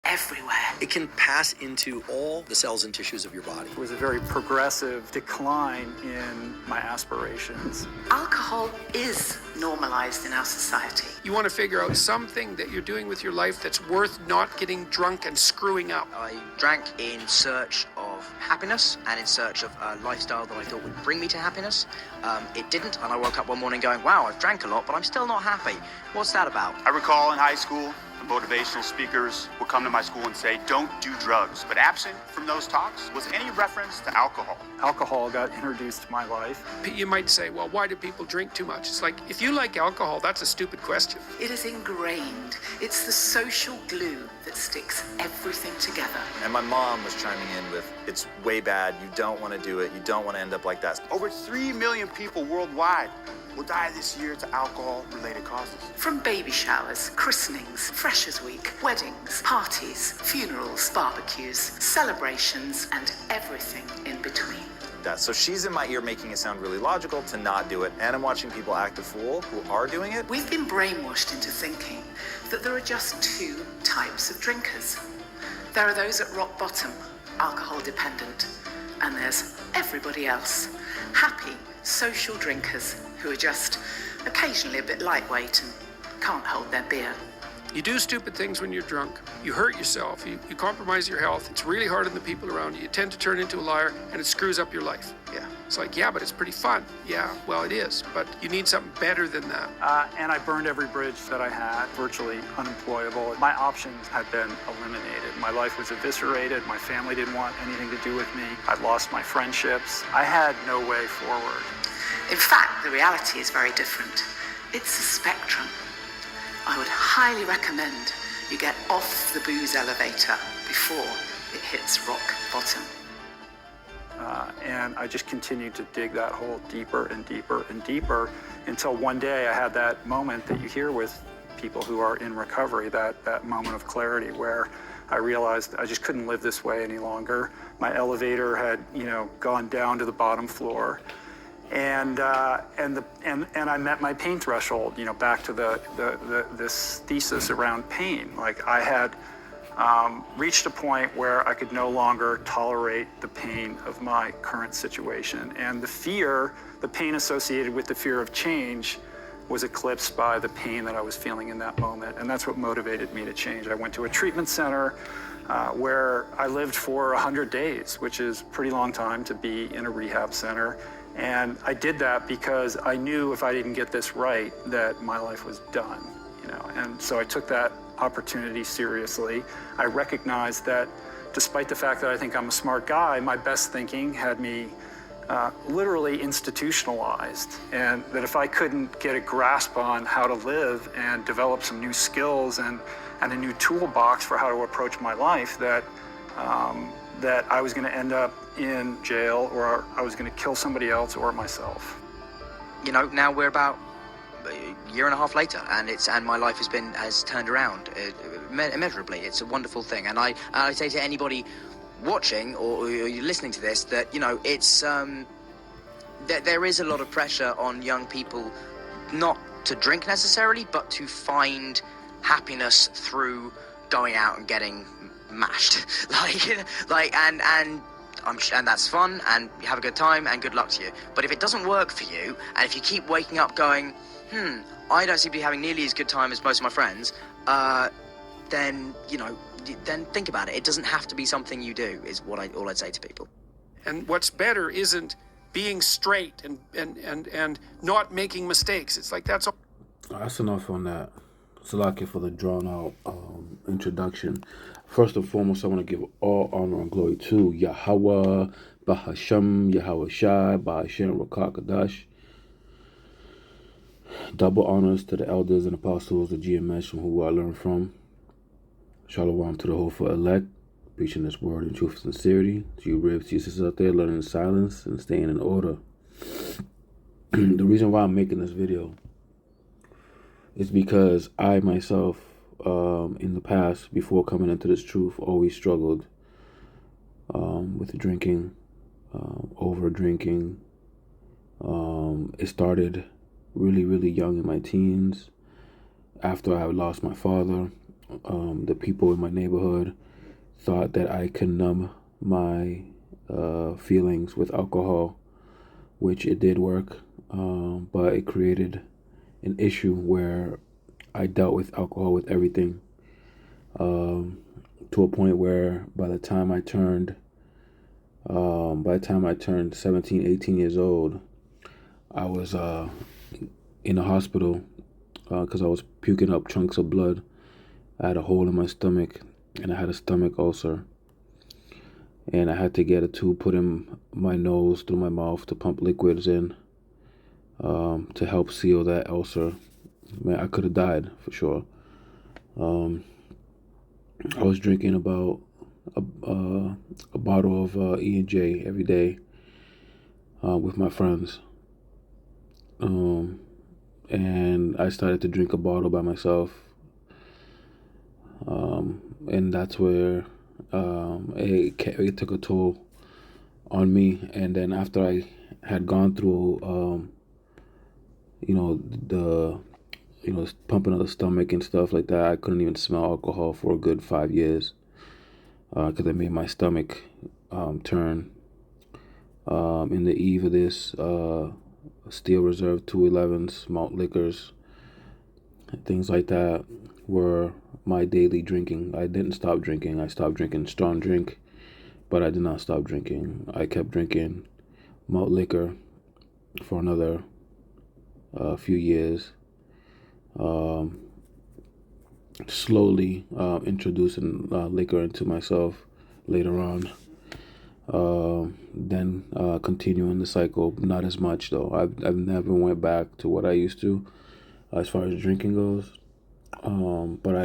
everywhere. It can pass into all the cells and tissues of your body. It was a very progressive decline in my aspirations. Alcohol is normalized in our society. You want to figure out something that you're doing with your life that's worth not getting drunk and screwing up. I drank in search of happiness and in search of a lifestyle that I thought would bring me to happiness. It didn't, and I woke up one morning going, wow, I've drank a lot, but I'm still not happy. What's that about? I recall in high school, the motivational speakers would come to my school and say, don't do drugs. But absent from those talks was any reference to alcohol. Alcohol got introduced to my life. You might say, well, why do people drink too much? It's like, if you like alcohol, that's a stupid question. It is ingrained. It's the social glue that sticks everything together. And my mom was chiming in with, it's way bad, you don't want to do it, you don't want to end up like that. Over 3 million people worldwide will die this year to alcohol-related causes. From baby showers, christenings, Freshers' Week, weddings, parties, funerals, barbecues, celebrations, and everything in between. So she's in my ear making it sound really logical to not do it, and I'm watching people act a fool who are doing it. We've been brainwashed into thinking that there are just 2 types of drinkers. There are those at rock bottom, alcohol dependent, and there's everybody else, happy, social drinkers who are just occasionally a bit lightweight and can't hold their beer. You do stupid things when you're drunk. You hurt yourself. You compromise your health. It's really hard on the people around you. You tend to turn into a liar, and it screws up your life. Yeah. It's like, yeah, but it's pretty fun. Yeah, well, it is. But you need something better than that. And I burned every bridge that I had, virtually unemployable. My options had been eliminated. My life was eviscerated. My family didn't want anything to do with me. I'd lost my friendships. I had no way forward. In fact, the reality is very different. It's a spectrum. I would highly recommend you get off the booze elevator before it hits rock bottom. And I just continued to dig that hole deeper and deeper and deeper until one day I had that moment that you hear with people who are in recovery, that moment of clarity where I realized I just couldn't live this way any longer. My elevator had, gone down to the bottom floor. And I met my pain threshold, back to this thesis around pain. Like I had reached a point where I could no longer tolerate the pain of my current situation. And the pain associated with the fear of change was eclipsed by the pain that I was feeling in that moment. And that's what motivated me to change. I went to a treatment center where I lived for 100 days, which is a pretty long time to be in a rehab center. And I did that because I knew if I didn't get this right, that my life was done, And so I took that opportunity seriously. I recognized that despite the fact that I think I'm a smart guy, my best thinking had me literally institutionalized. And that if I couldn't get a grasp on how to live and develop some new skills and a new toolbox for how to approach my life, that I was going to end up in jail, or I was going to kill somebody else or myself. Now we're about a year and a half later, and my life has turned around immeasurably. It's a wonderful thing, and I say to anybody watching or you're listening to this that it's that there is a lot of pressure on young people not to drink necessarily, but to find happiness through going out and getting mashed, and that's fun, and you have a good time, and good luck to you. But if it doesn't work for you, and if you keep waking up going, I don't seem to be having nearly as good time as most of my friends, then think about it. It doesn't have to be something you do, is all I'd say to people. And what's better isn't being straight and not making mistakes. It's like that's all. That's enough on that. Salaki for the drawn-out introduction. First and foremost, I want to give all honor and glory to Yahweh, Bahasham, Yahweh Shai, Bahashem, Rakakadash. Double honors to the elders and apostles of GMS from who I learned from. Shalom to the Hofa elect, preaching this word in truth and sincerity. To you ribs, Jesus out there, learning in silence and staying in order. The reason why I'm making this video is because I myself, in the past, before coming into this truth, always struggled with drinking, over drinking. It started really, really young in my teens, after I lost my father, The people in my neighborhood thought that I could numb my feelings with alcohol, which it did work, but it created an issue where I dealt with alcohol with everything, to a point where by the time I turned 17, 18 years old, I was in the hospital because I was puking up chunks of blood. I had a hole in my stomach, and I had a stomach ulcer. And I had to get a tube put in my nose through my mouth to pump liquids in to help seal that ulcer. Man, I could have died for sure. I was drinking about a bottle of E&J every day with my friends. And I started to drink a bottle by myself. And that's where it took a toll on me. And then after I had gone through, pumping of the stomach and stuff like that, I couldn't even smell alcohol for a good 5 years because it made my stomach turn. In the eve of this, Steel Reserve 211s, malt liquors, things like that were my daily drinking. I didn't stop drinking. I stopped drinking strong drink, but I did not stop drinking. I kept drinking malt liquor for another few years, slowly introducing liquor into myself later on. Then continuing the cycle, not as much though. I've never went back to what I used to as far as drinking goes. But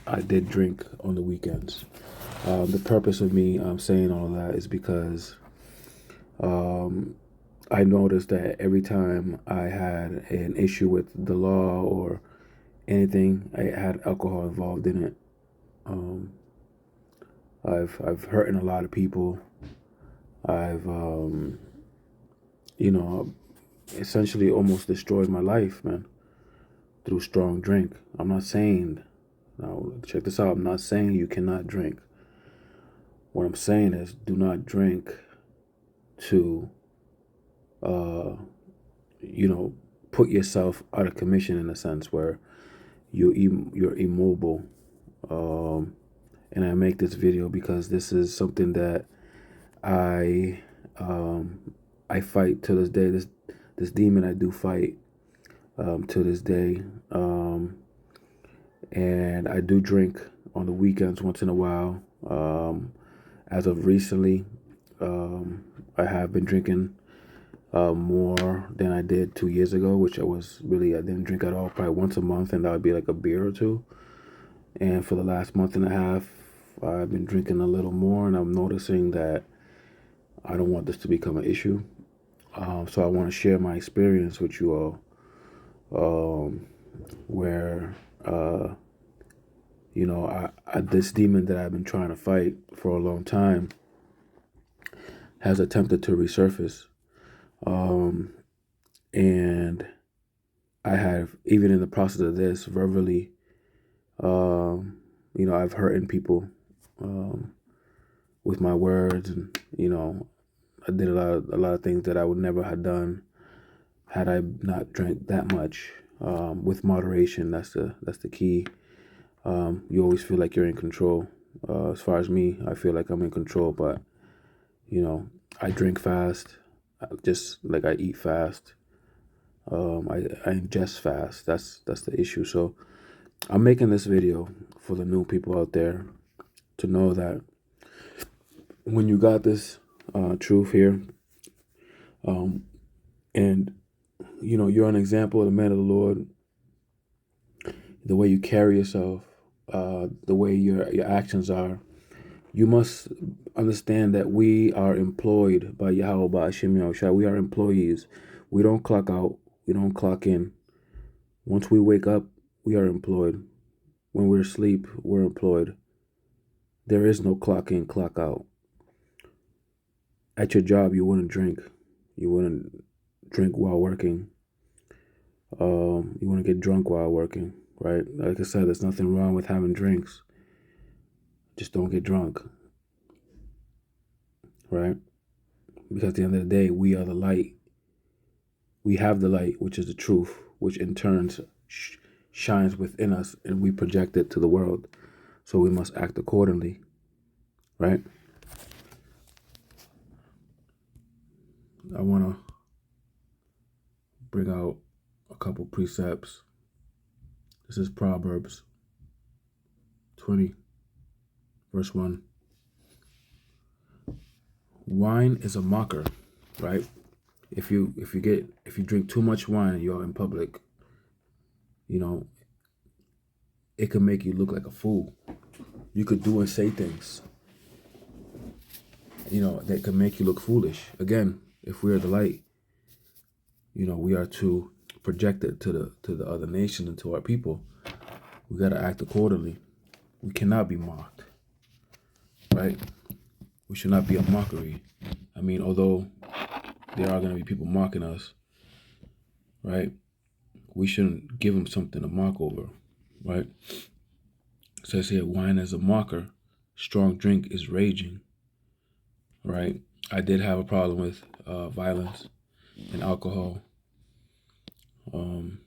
I did drink on the weekends. The purpose of me saying all of that is because I noticed that every time I had an issue with the law or anything, I had alcohol involved in it. I've hurting a lot of people. I've essentially almost destroyed my life, man, through strong drink. I'm not saying, now check this out, I'm not saying you cannot drink. What I'm saying is do not drink to, put yourself out of commission in a sense where you're immobile. And I make this video because this is something that I fight to this day. This demon I do fight to this day. And I do drink on the weekends once in a while. As of recently, I have been drinking more than I did 2 years ago, which I didn't drink at all, probably once a month, and that would be like a beer or two. And for the last month and a half, I've been drinking a little more, and I'm noticing that I don't want this to become an issue. So I want to share my experience with you all, where, this demon that I've been trying to fight for a long time has attempted to resurface. And I have, even in the process of this, verbally, I've hurting people with my words, and I did a lot of things that I would never have done had I not drank that much. With moderation, that's the key. You always feel like you're in control. As far as me, I feel like I'm in control, but I drink fast, just like I eat fast. I ingest fast. That's the issue. So I'm making this video for the new people out there to know that when you got this truth here, and you're an example of the man of the Lord, the way you carry yourself, the way your actions are, you must understand that we are employed by Yahweh Ba'ashem Yahushua. We are employees. We don't clock out. We don't clock in. Once we wake up, we are employed. When we're asleep, we're employed. There is no clock in, clock out. At your job, you wouldn't drink. You wouldn't drink while working. You wouldn't get drunk while working, right? Like I said, there's nothing wrong with having drinks. Just don't get drunk, right? Because at the end of the day, we are the light. We have the light, which is the truth, which in turn shines within us, and we project it to the world. So we must act accordingly, right? I want to bring out a couple precepts. This is Proverbs 20, verse 1. Wine is a mocker, right? If you drink too much wine and you're in public, you know, it can make you look like a fool. You could do and say things, you know, that can make you look foolish. Again, if we are the light, you know, we are to project it to the other nations and to our people. We got to act accordingly. We cannot be mocked, right? We should not be a mockery. I mean, although there are going to be people mocking us, right? We shouldn't give them something to mock over, right? It says here, wine is a mocker, strong drink is raging, right? I did have a problem with violence and alcohol. I'm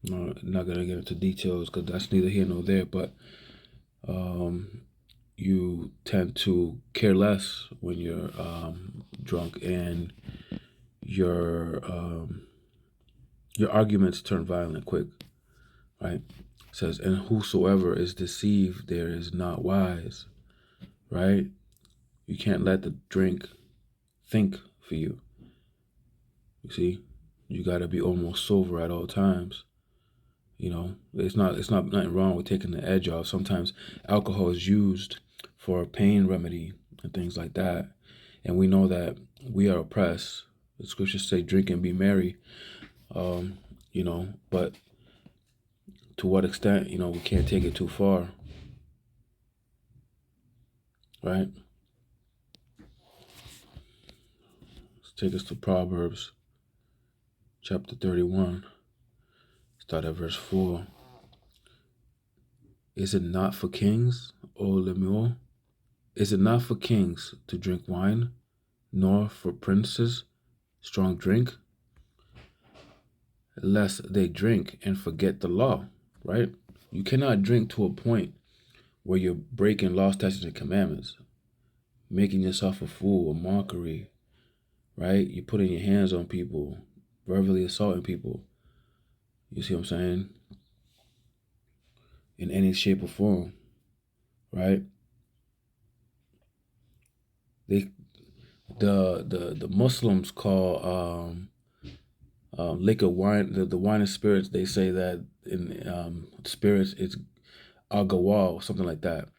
not going to get into details because that's neither here nor there, but you tend to care less when you're drunk, and your arguments turn violent quick, right? It says, and whosoever is deceived there is not wise, right? You can't let the drink think for you. You see, you got to be almost sober at all times. You know, it's not nothing wrong with taking the edge off. Sometimes alcohol is used for pain remedy and things like that. And we know that we are oppressed. The scriptures say, drink and be merry. You know, but to what extent, you know, we can't take it too far. Right? Let's take us to Proverbs chapter 31. Start at verse 4. Is it not for kings, O Lemuel? Is it not for kings to drink wine, nor for princes strong drink? Lest they drink and forget the law, right? You cannot drink to a point where you're breaking law, statutes, and commandments, making yourself a fool, a mockery, right? You're putting your hands on people, verbally assaulting people. You see what I'm saying? In any shape or form, right? The Muslims call liquor wine, the wine and spirits. They say that in spirits it's al-gawal, something like that,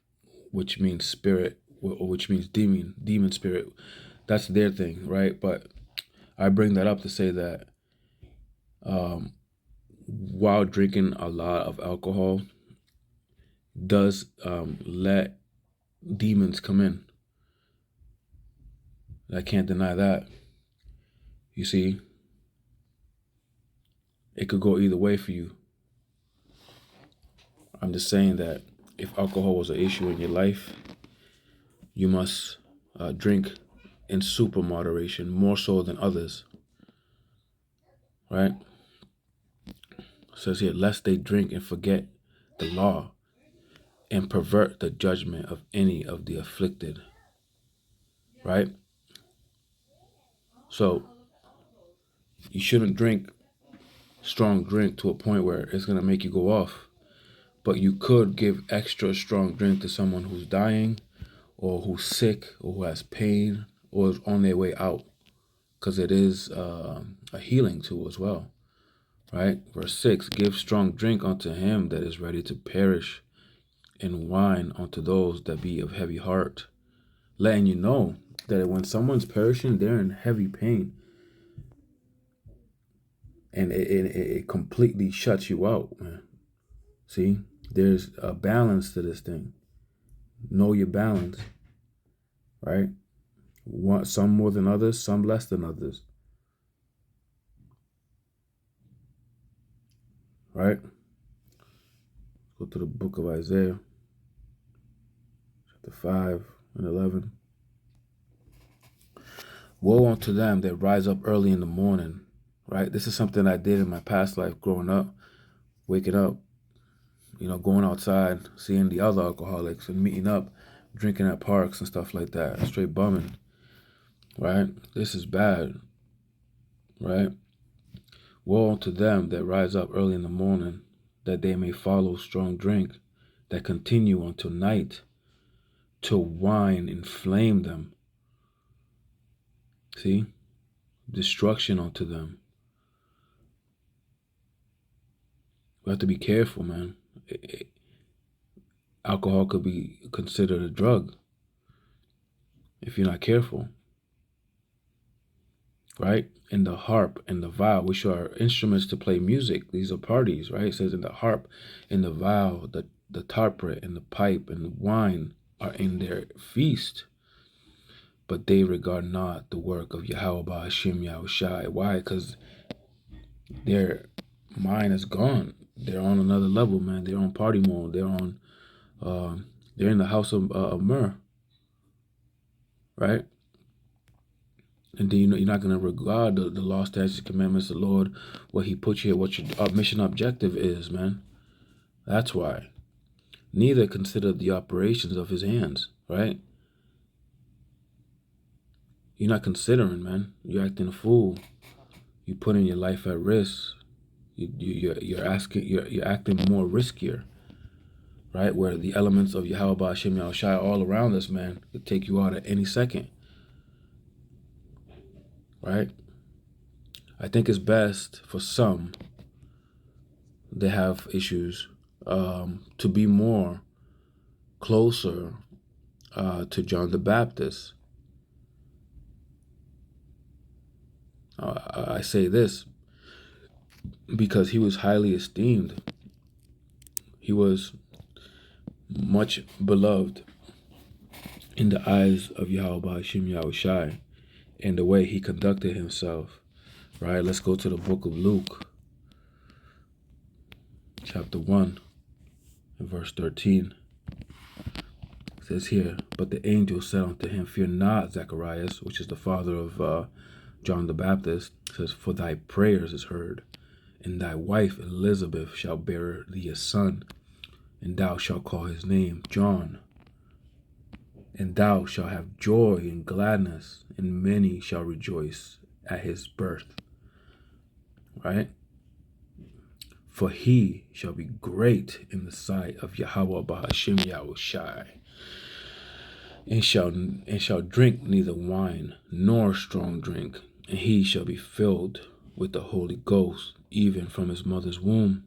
which means spirit, or which means demon spirit. That's their thing, right? But I bring that up to say that while drinking a lot of alcohol does let demons come in. I can't deny that. You see, it could go either way for you. I'm just saying that if alcohol was an issue in your life, you must drink in super moderation, more so than others. Right? It says here, lest they drink and forget the law and pervert the judgment of any of the afflicted. Right? So, you shouldn't drink strong drink to a point where it's going to make you go off. But you could give extra strong drink to someone who's dying, or who's sick, or who has pain, or is on their way out. Because it is a healing tool as well. Right? Verse 6, give strong drink unto him that is ready to perish, and wine unto those that be of heavy heart. Letting you know that when someone's perishing, they're in heavy pain. And it completely shuts you out, man. See? There's a balance to this thing. Know your balance. Right? Some more than others, some less than others. Right? Go to the book of Isaiah, chapter 5 and 11. Woe unto them that rise up early in the morning, right? This is something I did in my past life growing up, waking up, going outside, seeing the other alcoholics and meeting up, drinking at parks and stuff like that, straight bumming, right? This is bad, right? Woe unto them that rise up early in the morning, that they may follow strong drink, that continue until night, till wine inflame them. See? Destruction unto them. We have to be careful, man. Alcohol could be considered a drug if you're not careful. Right? And the harp and the viol, which are instruments to play music. These are parties, right? It says in the harp, in the viol, the tarpret, and the pipe, and the wine are in their feast. But they regard not the work of Yahweh Ba'ashim Yahushai. Why? Because their mind is gone. They're on another level, man. They're on party mode. They're in the house of myrrh, right? And then you're not going to regard the law, statutes, commandments, the Lord, what He put you here, what your mission objective is, man. That's why. Neither consider the operations of His hands, right? You're not considering, man. You're acting a fool. You're putting your life at risk. You're acting more riskier, right? Where the elements of Yahweh Ba'ashim Yahushai all around us, man, could take you out at any second, right? I think it's best for some that have issues to be more closer to John the Baptist. I say this because he was highly esteemed. He was much beloved in the eyes of Yahweh Ba'ashim Yahushai and the way he conducted himself. Right? Let's go to the book of Luke, chapter 1, and verse 13. It says here, but the angel said unto him, fear not, Zacharias, which is the father of John the Baptist, says, for thy prayers is heard, and thy wife Elizabeth shall bear thee a son, and thou shalt call his name John. And thou shalt have joy and gladness, and many shall rejoice at his birth. Right? For he shall be great in the sight of Yahweh Ba'ashim Yahushai, and shall drink neither wine nor strong drink, and he shall be filled with the Holy Ghost, even from his mother's womb.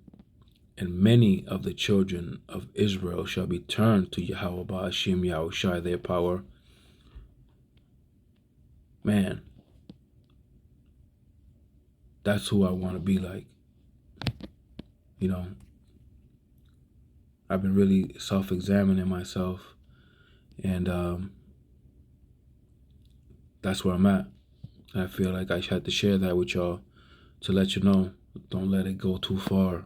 And many of the children of Israel shall be turned to Yahweh Ba'ashim Yahushai, their power. Man, that's who I want to be like. I've been really self-examining myself, and that's where I'm at. I feel like I had to share that with y'all to let you know. Don't let it go too far.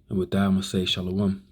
And with that, I'm going to say shalom.